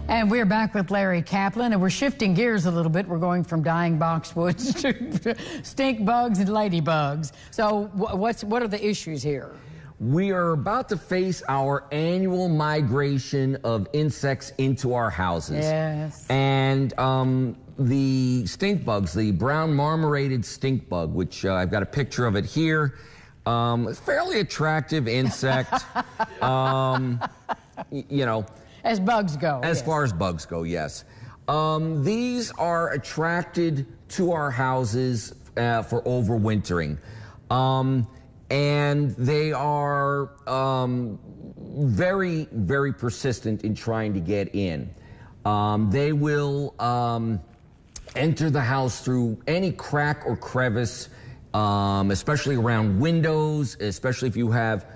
And we're back with Larry Kaplan, and we're shifting gears a little bit. We're going from dying boxwoods to stink bugs and ladybugs. So what are the issues here? We are about to face our annual migration of insects into our houses. Yes. And the stink bugs, the brown marmorated stink bug, which I've got a picture of it here, fairly attractive insect. You know. As bugs go. As far as bugs go, yes. These are attracted to our houses for overwintering. And they are very, very persistent in trying to get in. They will enter the house through any crack or crevice, especially around windows, especially if you have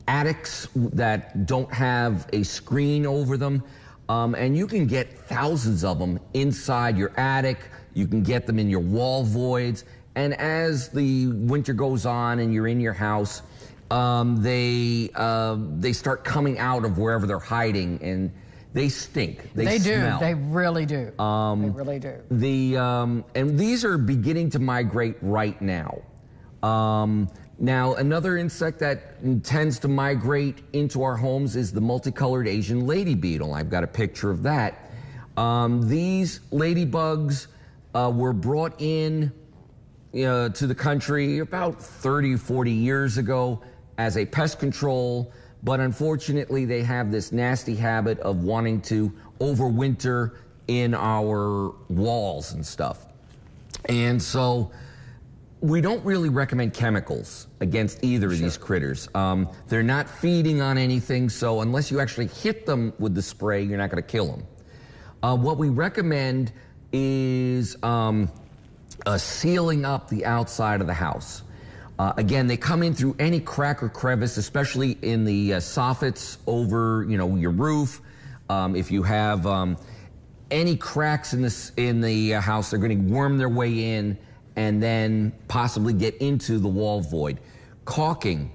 attics that don't have a screen over them. And you can get thousands of them inside your attic. You can get them in your wall voids. And as the winter goes on and you're in your house, they start coming out of wherever they're hiding, and they stink. They smell. Do. They really do. They really do. And these are beginning to migrate right now. Now, another insect that tends to migrate into our homes is the multicolored Asian lady beetle. I've got a picture of that. These ladybugs were brought in to the country about 30, 40 years ago as a pest control, but unfortunately they have this nasty habit of wanting to overwinter in our walls and stuff. And so we don't really recommend chemicals against either of these critters. They're not feeding on anything, so unless you actually hit them with the spray, you're not going to kill them. What we recommend is sealing up the outside of the house. Again, they come in through any crack or crevice, especially in the soffits over, your roof. If you have any cracks in the house, they're going to worm their way in and then possibly get into the wall void. Caulking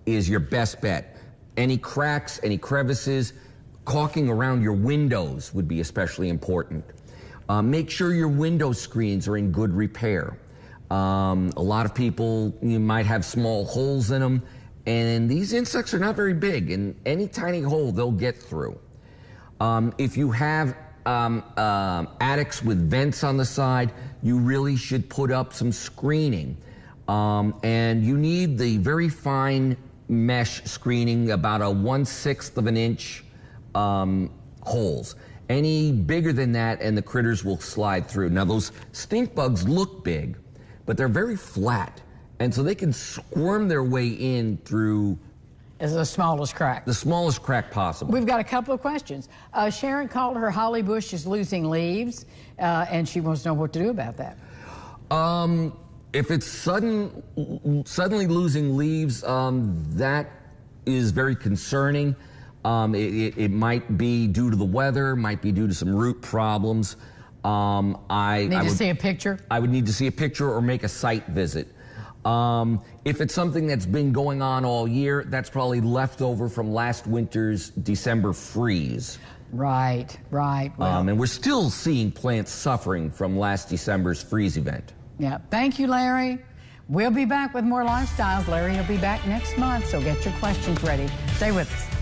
is your best bet. Any cracks, any crevices, caulking around your windows would be especially important. Make sure your window screens are in good repair. A lot of people, you might have small holes in them, and these insects are not very big, and any tiny hole they'll get through. If you have attics with vents on the side, you really should put up some screening. And you need the very fine mesh screening, about a 1/6 of an inch holes. Any bigger than that and the critters will slide through. Now those stink bugs look big, but they're very flat. And so they can squirm their way in through is the smallest crack. The smallest crack possible. We've got a couple of questions. Sharon called her holly bush is losing leaves, and she wants to know what to do about that. If it's suddenly losing leaves, that is very concerning. It might be due to the weather, might be due to some root problems. Need to see a picture? I would need to see a picture or make a site visit. If it's something that's been going on all year, that's probably leftover from last winter's December freeze. Right. Well, and we're still seeing plants suffering from last December's freeze event. Yeah. Thank you, Larry. We'll be back with more lifestyles. Larry will be back next month, so get your questions ready. Stay with us.